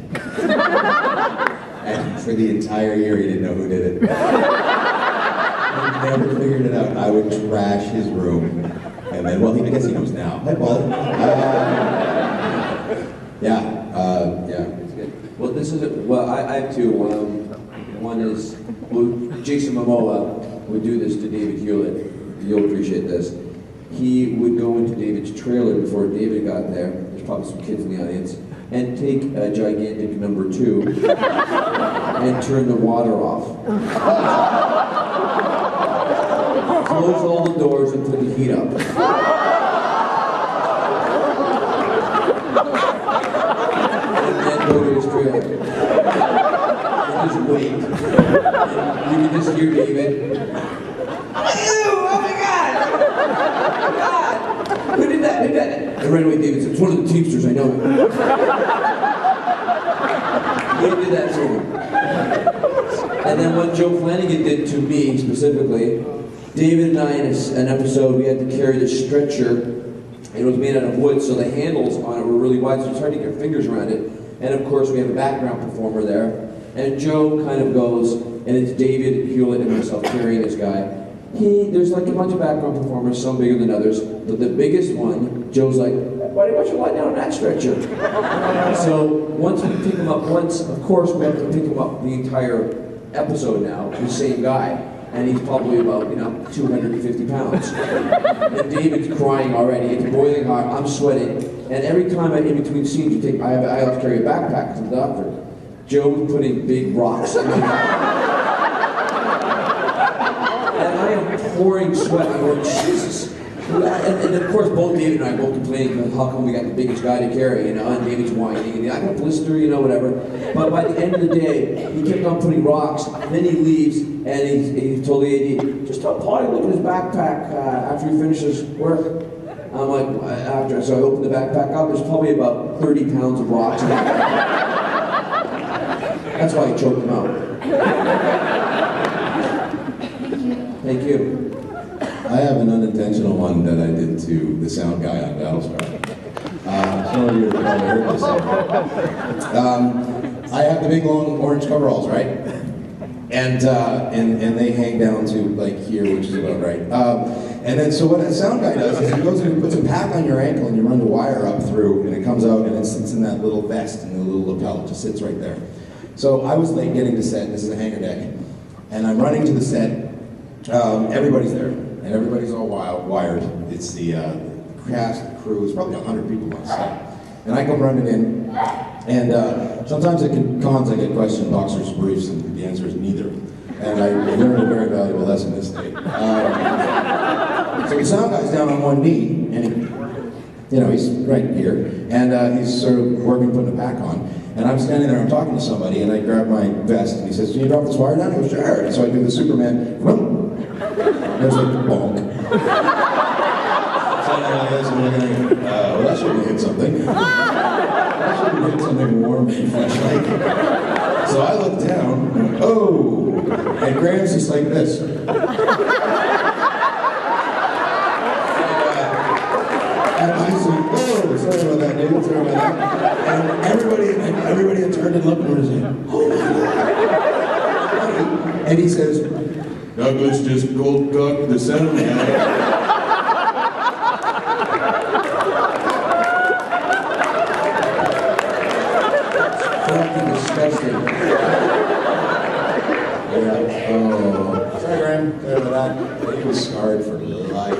Speaker 2: And for the entire year, he didn't know who did it. I never figured it out. I would trash his room. And then, well, I guess he knows now. Hi, Paul. Yeah,
Speaker 3: it's good. Well, I have two. One is, Jason Momoa would do this to David Hewlett. You'll appreciate this. He would go into David's trailer before David got there. There's probably some kids in the audience. And take a gigantic number 2 and turn the water off. Close all the doors and put the heat up. And then go to his trailer. And just wait. And you can just hear David. Oh my God! Who did that? And right away David said, it's one of the Teamsters, I know him. He did that to him. And then what Joe Flanagan did to me specifically, David and I in an episode, we had to carry this stretcher. It was made out of wood, so the handles on it were really wide, so it's hard to get your fingers around it. And of course, we have a background performer there. And Joe kind of goes, and it's David Hewlett and myself carrying this guy. There's like a bunch of background performers, some bigger than others, but the biggest one, Joe's like, why don't you lie down on that stretcher? So once we pick him up of course we have to pick him up the entire episode now, the same guy, and he's probably about, 250 pounds. And David's crying already, it's boiling hot, I'm sweating, and every time in between scenes I have to carry a backpack to the doctor. Joe was putting big rocks in my backpack. And I am pouring sweat. I'm going, Jesus. And of course, both David and I both complaining about how come we got the biggest guy to carry, you know, and David's whining, and I got a blister, you know, whatever. But by the end of the day, he kept on putting rocks, then he leaves, and he told the AD, just tell Paul to look at his backpack after he finishes work. I'm like, after, so I opened the backpack up, there's probably about 30 pounds of rocks in it. That's why he choked them out. Thank you.
Speaker 2: I have an unintentional one that I did to the sound guy on Battlestar. Some of you have probably heard this. I have the big long orange coveralls, right? And they hang down to like here, which is about right. And then so what a sound guy does is he goes and he puts a pack on your ankle and you run the wire up through and it comes out and it sits in that little vest and the little lapel, it just sits right there. So I was late getting to set, this is a hangar deck, and I'm running to the set, everybody's there, and everybody's all wired. It's the cast, the crew, it's probably 100 people on set. And I come running in, and sometimes at cons I get questioned, boxers, briefs, and the answer is neither. And I learned a very valuable lesson this day. So the sound guy's down on one knee, and he's right here, and he's sort of working, putting a pack on. And I'm standing there, I'm talking to somebody, and I grab my vest, and he says, "Can you drop this wire down?" I go, "Sure." And so I do the Superman, boom. There's like a bonk. So I'm like this, and I'm looking at well, that shouldn't hit something. That shouldn't hit something warm and fresh like. So I look down, and oh, and Graham's just like this. And I said, "Oh, sorry about that, dude. Sorry about that." And everybody had turned and looked and was like, "Oh my God." And he says, "Douglas just cold cocked the sound guy."
Speaker 3: Fucking disgusting.
Speaker 2: Yeah. Oh. Sorry, Graham. Sorry about that. He was scarred for life.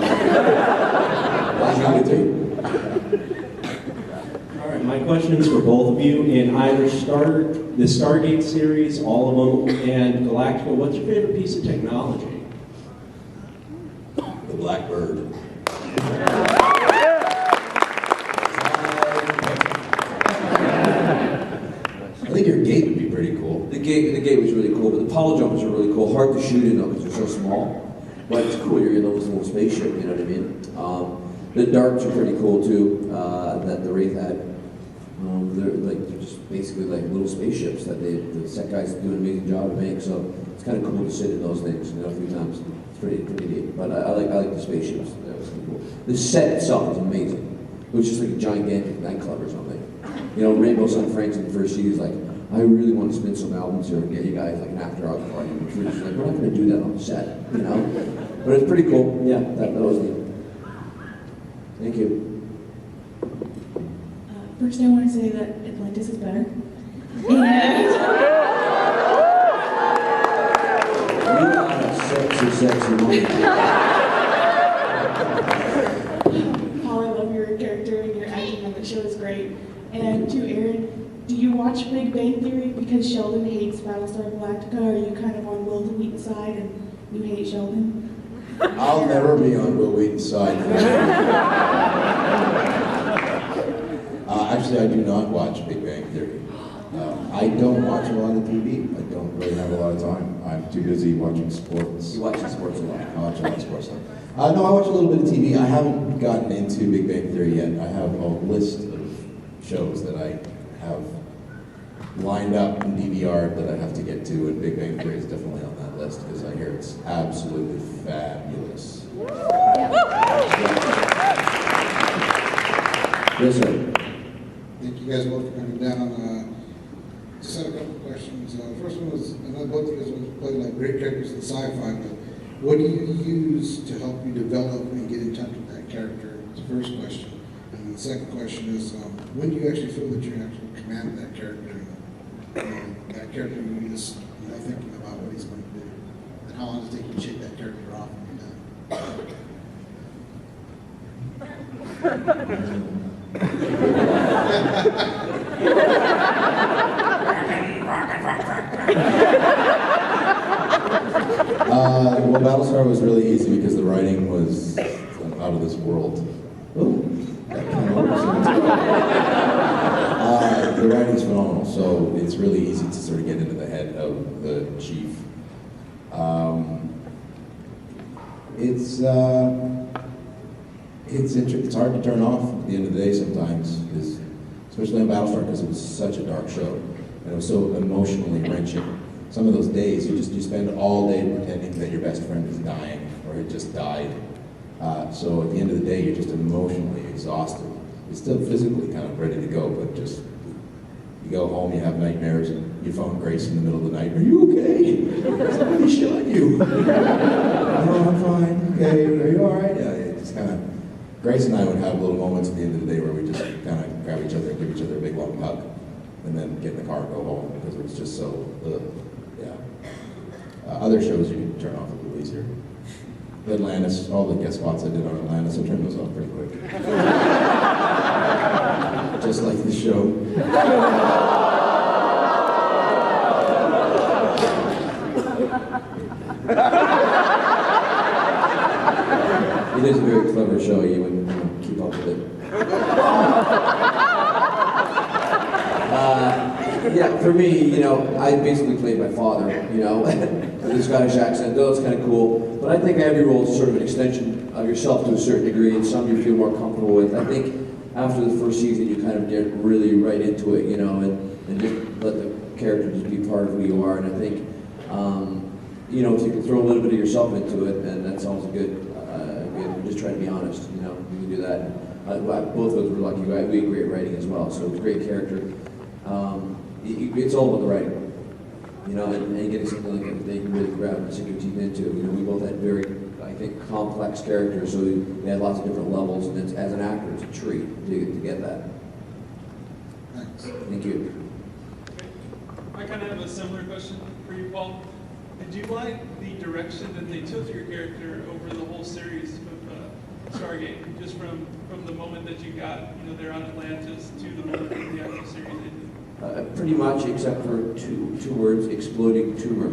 Speaker 14: All right, my question is for both of you. In either the Stargate series, all of them, and Galactica, what's your favorite piece of technology?
Speaker 2: The Blackbird. I think your gate would be pretty cool.
Speaker 3: The gate was really cool, but the Apollo jumpers are really cool. Hard to shoot in though because they're so small. But it's cool, you're in this little spaceship, you know what I mean? The darts are pretty cool too, that the Wraith had. They're just basically like little spaceships that the set guys do an amazing job to make. So it's kind of cool to sit in those things, you know, a few times. It's pretty neat. But I like the spaceships. That was kind of cool. The set itself is amazing. It was just like a gigantic nightclub or something. You know, Rainbow Sun Franks in the first season is like, I really want to spin some albums here and get you guys like an after-hours party. And the producer's like, we're not going to do that on the set, you know? But it's pretty cool. Yeah, that was neat. Thank you.
Speaker 15: First, I want to say that Atlantis is better. And
Speaker 3: sexy woman.
Speaker 15: Paul, I love your character and your acting on the show is great. And to Aaron, do you watch Big Bang Theory because Sheldon hates Battlestar Galactica, or are you kind of on Will Wheaton's side and you hate Sheldon?
Speaker 2: I'll never be on Will Wheaton's side. Actually, I do not watch Big Bang Theory. I don't watch a lot of TV. I don't really have a lot of time. I'm too busy watching sports.
Speaker 3: You watch sports a lot.
Speaker 2: I watch a lot of sports. No, I watch a little bit of TV. I haven't gotten into Big Bang Theory yet. I have a list of shows that I have lined up and DVR'd that I have to get to, and Big Bang Theory is definitely on that list because I hear it's absolutely fabulous.
Speaker 3: Yes, sir.
Speaker 16: Thank you guys both for coming down. Just had a couple of questions. First one was, I know both of you guys play like great characters in sci-fi, but what do you use to help you develop and get in touch with that character? That's the first question. And the second question is, when do you actually feel that you're actually commanding that character? And that character, you're just thinking about what he's going to do. And how long does it take you to shake that character off when you're done?
Speaker 2: Well, Battlestar was really easy because the writing was out of this world. Ooh, that kind of the writing's phenomenal, so it's really easy to sort of get into the head of the chief. It's hard to turn off at the end of the day sometimes, especially on Battlestar, because it was such a dark show and it was so emotionally wrenching. Some of those days you spend all day pretending that your best friend is dying or had just died. So at the end of the day, you're just emotionally exhausted. You're still physically kind of ready to go, but just you go home, you have nightmares, and you phone Grace in the middle of the night. Are you okay? Somebody shot you. No, I'm fine. Okay, are you all right? Yeah, it's kind of. Grace and I would have little moments at the end of the day where we just kind of grab each other and give each other a big long hug, and then get in the car and go home because it was just so. Yeah. Other shows you can turn off a little easier. Atlantis, all the guest spots I did on Atlantis, I turned those off pretty quick. Just like the show. It is a very clever show. You wouldn't keep up with it. Yeah, for me, I basically played my father, with a Scottish accent. Though it's kind of cool. But I think every role is sort of an extension of yourself to a certain degree, and some you feel more comfortable with. I think after the first season, you kind of get really right into it, and just let the character just be part of who you are. And I think, if you can throw a little bit of yourself into it, and that's always a good. Just try to be honest, you can do that. Both of us were lucky. We had great writing as well, so it was a great character. It's all about the writing, and getting something like that they can really grab and sink your teeth into. We both had very, I think, complex characters, so they had lots of different levels, and as an actor, it's a treat to get that.
Speaker 16: Thanks.
Speaker 2: Thank you.
Speaker 17: I kind of have a similar question for you, Paul. Did you like the direction that they took your character over the whole series of Stargate, just from the moment that you got, there on Atlantis to the moment of the actual series ended?
Speaker 2: Pretty much, except for two words: exploding tumor.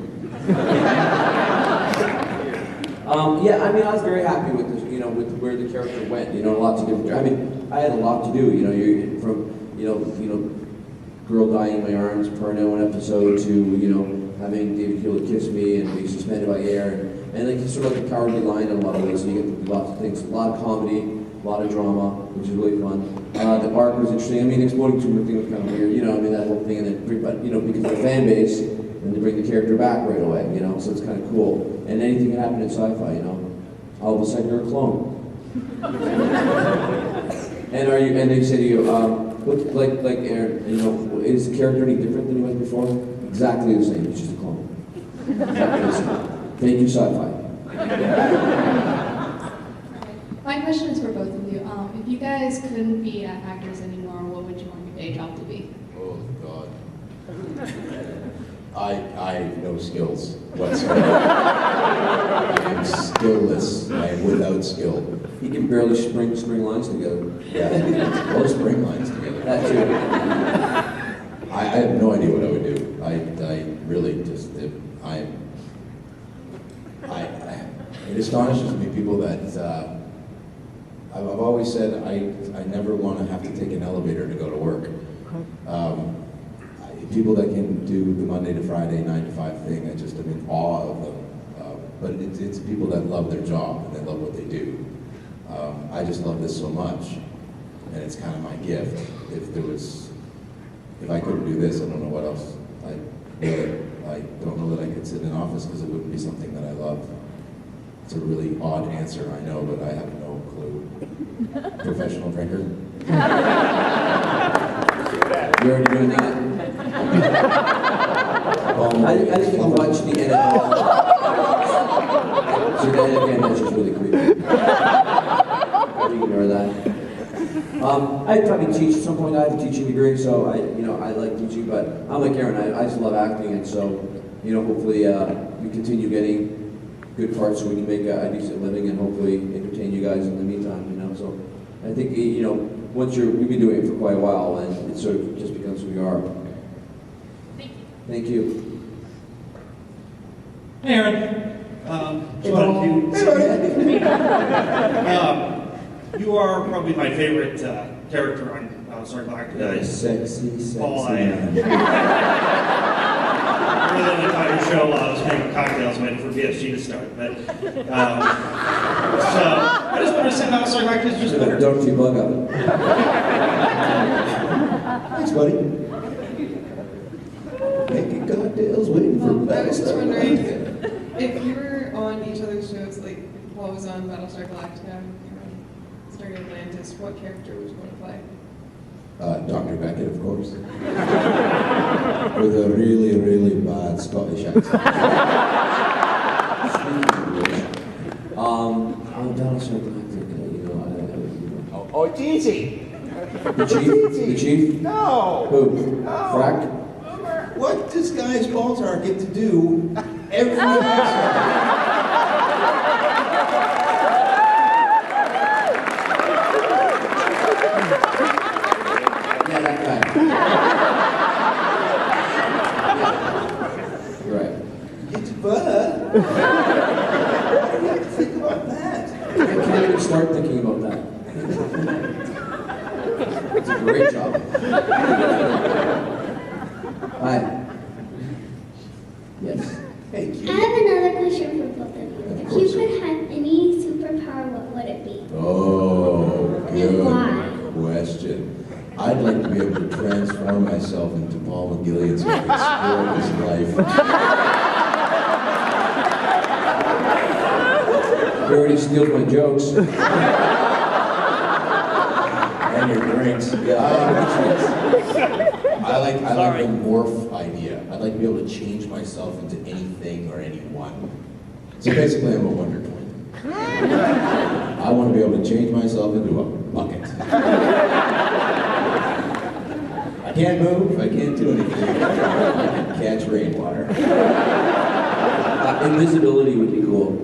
Speaker 2: Yeah, I was very happy with this, with where the character went. Lots of different. I had a lot to do. You're from, girl dying in my arms, porno one episode to, having David Hewlett kiss me and being suspended by air, and like sort of like a cowardly lion in a lot of ways. So you get lots of things, a lot of comedy, a lot of drama, which is really fun. The arc was interesting. Exploding tumor thing was kind of weird, that whole thing, and then but because of the fan base, and they bring the character back right away, so it's kind of cool. And anything can happen in sci-fi, all of a sudden you're a clone. And they say to you, like Aaron, is the character any different than he was before? Exactly the same, it's just a clone. Exactly the same. Thank you, sci-fi.
Speaker 4: My question is for both of you. If you guys couldn't be actors anymore, what would you want your day job to be?
Speaker 2: Oh, God. I have no skills whatsoever. I am skillless. I am without skill. He can barely string lines together. Yeah, or string lines together. That too. I have no idea what I would do. I really just, it astonishes me, people that, I've always said I never want to have to take an elevator to go to work. People that can do the Monday to Friday, 9 to 5 thing, I'm in awe of them. But it's people that love their job and they love what they do. I just love this so much, and it's kind of my gift. If I couldn't do this, I don't know what else I don't know that I could sit in an office because it wouldn't be something that I love. It's a really odd answer, I know, but I have no clue. Professional drinker? You're already doing that? I think if you watch the NFL. So then again, that's just really creepy. Ignore that. I'd probably teach at some point. I have a teaching degree, so I like teaching. But I'm like Aaron. I just love acting, and so hopefully you continue getting good parts so we can make a decent living and hopefully entertain you guys in the meantime. So I think once we've been doing it for quite a while, and it sort of just becomes who we are. Thank you.
Speaker 17: Hey, Aaron.
Speaker 18: You are probably my favorite character on Battlestar Galactica.
Speaker 3: Sexy
Speaker 18: Paul,
Speaker 3: man.
Speaker 18: Rather than the entire show while I was making cocktails waiting for BSG to start. But so I just want to say Battlestar Galactica is just better.
Speaker 3: Don't you bug up.
Speaker 2: Thanks, buddy. Making cocktails, waiting for
Speaker 19: I was just
Speaker 2: Battlestar
Speaker 19: wondering
Speaker 2: Galactica.
Speaker 19: if you were on each other's shows, like Paul was on Battlestar Galactica, you were on Stargate Atlantis, what character would you want to play?
Speaker 2: Dr. Beckett, of course. With a really, really bad Scottish accent.
Speaker 3: On Battlestar Galactica, you know,
Speaker 20: Oh, it's easy.
Speaker 3: The chief? The chief?
Speaker 20: No.
Speaker 3: Who? Frack?
Speaker 2: What does Gaius Baltar get to do every episode?
Speaker 3: Yeah, that guy. You're right.
Speaker 2: It's butter. What do you have to think about that?
Speaker 3: I can't even start thinking about that. It's a great job. Hi. Yes.
Speaker 2: Hey,
Speaker 10: I have another question for both of you. If you could have any superpower, what would it be?
Speaker 2: Oh,
Speaker 10: And why?
Speaker 2: good question. I'd like to be able to transform myself into Paul McGillion so I could spoil his life.
Speaker 3: You already steals my jokes.
Speaker 2: And your drinks. Yeah, I like the morph idea. I'd like to be able to change myself into anything or anyone. So basically, I'm a Wonder Twin. I want to be able to change myself into a bucket. I can't move. I can't do anything. I can catch rainwater.
Speaker 3: Invisibility would be cool.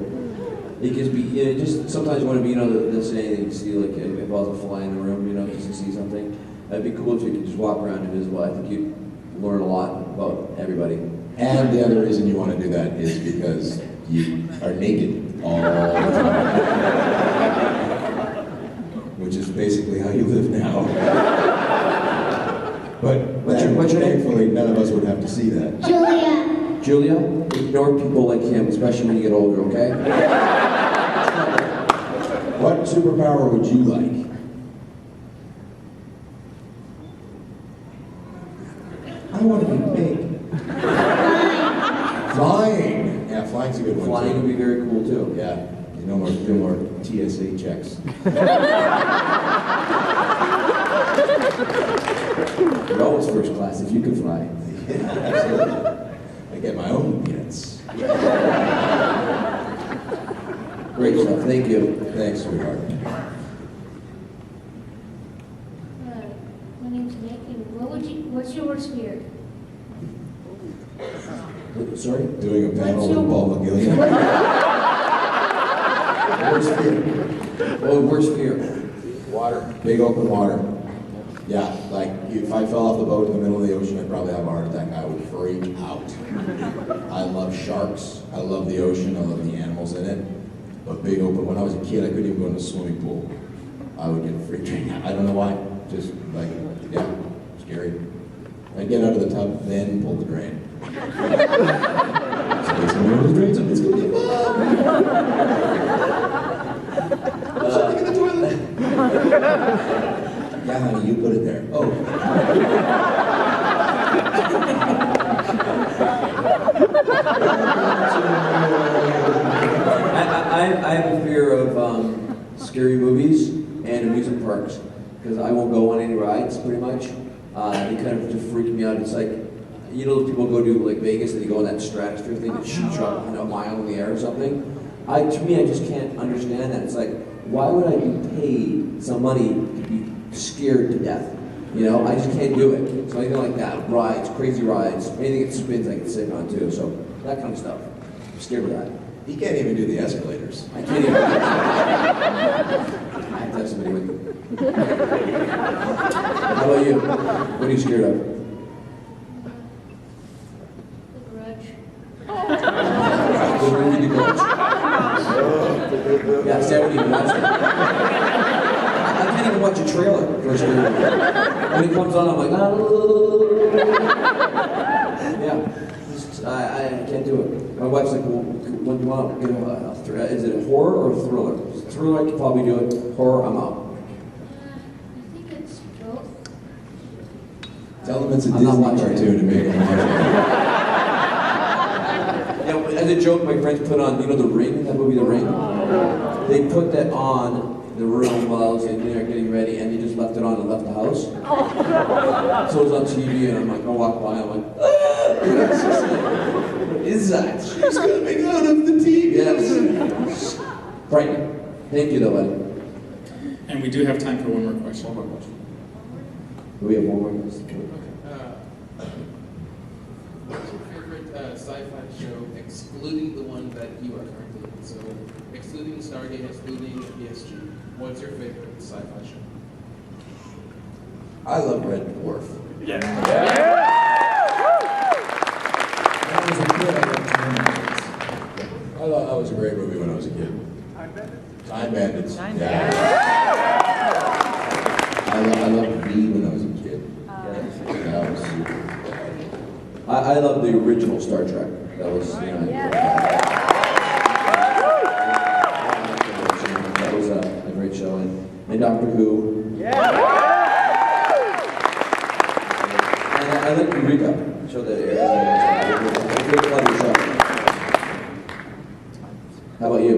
Speaker 3: It gives me, just sometimes you want to be, the saying that you see, like, if I was a fly in the room, just to see something. That'd be cool if you could just walk around invisible. I think you'd learn a lot about everybody.
Speaker 2: And the other reason you want to do that is because you are naked all the time. Which is basically how you live now. But
Speaker 3: What's your name?
Speaker 2: thankfully, none of us would have to see that.
Speaker 10: Julia.
Speaker 3: Julia, ignore people like him, especially when you get older, okay?
Speaker 2: What superpower would you like? I want to be big. Flying. Yeah, flying's a good one.
Speaker 3: Flying would be very cool too.
Speaker 2: Yeah. No more TSA checks.
Speaker 3: You're always first class if you can fly.
Speaker 2: Yeah, absolutely. I get my own peanuts.
Speaker 3: Great stuff. Thank you.
Speaker 2: Thanks, sweetheart.
Speaker 10: My name's Nick, and what's your worst fear?
Speaker 3: Sorry?
Speaker 2: Doing a panel with Paul McGillion. Worst fear.
Speaker 3: Oh, worst fear.
Speaker 2: Water. Big open water. Yeah, like if I fell off the boat in the middle of the ocean, I'd probably have a heart attack. I would freak out. I love sharks. I love the ocean. I love the animals in it. But big open, when I was a kid, I couldn't even go in the swimming pool. I would get a freak drink. I don't know why. Just like, yeah, scary. I'd get out of the tub, then pull the drain. Somebody's going to the drain, somebody's going to get something in the toilet. Yeah, honey, you put it there. Oh.
Speaker 3: I have a fear of scary movies and amusement parks because I won't go on any rides pretty much. They kind of just freak me out. It's like, people go to like Vegas and they go on that stratosphere thing that shoots you up a mile in the air or something. To me, I just can't understand that. It's like, why would I be paid some money to be scared to death? I just can't do it. So anything like that, rides, crazy rides, anything that spins I get sick on too. So that kind of stuff. I'm scared of that.
Speaker 2: He can't even do the escalators.
Speaker 3: I can't even. I have to have somebody with me. How about you? What are you scared of?
Speaker 10: The Grudge.
Speaker 3: The movie The Grudge. Yeah, 70 minutes. watch a trailer first. When it comes on, I'm like, yeah. I can't do it. My wife's like, well, what do you want? You know, is it a horror or a thriller? Thriller, I can probably do it. Horror, I'm out.
Speaker 10: I think it's both.
Speaker 2: Tell them it's a Disney cartoon to make them watch it.
Speaker 3: You know, as a joke, my friends put on, you know, The Ring, that movie, The Ring? They put that on the room while I was in there getting ready, and they just left it on and left the house. So it was on TV, and I'm like, I walk by, I'm like, what is that? She's coming out of the TV. Yes. Frightening. Thank you, though, buddy.
Speaker 1: And we do have time for one more question.
Speaker 3: One more question. Do we have one more question?
Speaker 21: What's your favorite sci-fi show, excluding the one that you are currently in? So, excluding Stargate, excluding PSG. What's your favorite sci-fi show?
Speaker 2: I love Red Dwarf.
Speaker 21: Yeah.
Speaker 2: When I was a kid, I loved Time Bandits. I thought that was a great movie when I was a kid. Time Bandits? Time Bandits. I loved V when I was a kid. That was super.
Speaker 3: I love the original Star Trek. That was, you know, that was a great show. And Doctor Who. And I like Eureka, show that airs. Good clever show. How about you?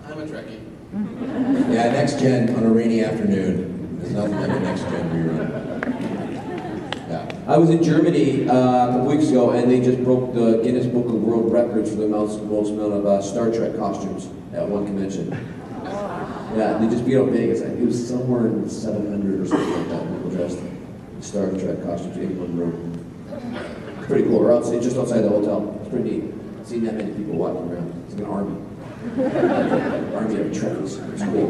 Speaker 21: I'm a Trekkie.
Speaker 2: Yeah, Next Gen on a rainy afternoon. There's nothing like a Next Gen rerun.
Speaker 3: I was in Germany a couple weeks ago, and they just broke the Guinness Book of World Records for the most amount of Star Trek costumes at one convention. Yeah, they just beat out Vegas. It was somewhere in 700 or something like that. People dressed in Star Trek costumes in one room. It's pretty cool. We're outside, just outside the hotel. It's pretty neat. I've seen that many people walking around. It's like an army. Army of Trekkies. It's cool.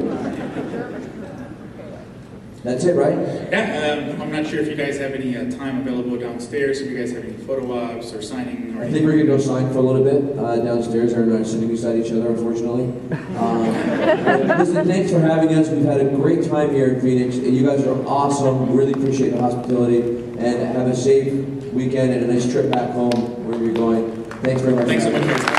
Speaker 3: That's it, right?
Speaker 1: Yeah, I'm not sure if you guys have any time available downstairs, if you guys have any photo ops or signing. Or
Speaker 3: I think we're going to go sign for a little bit downstairs. They're not sitting beside each other, unfortunately. Listen, thanks for having us. We've had a great time here in Phoenix. You guys are awesome. Really appreciate the hospitality. And have a safe weekend and a nice trip back home, wherever you're going. Thanks very much.
Speaker 1: Thanks so much, guys.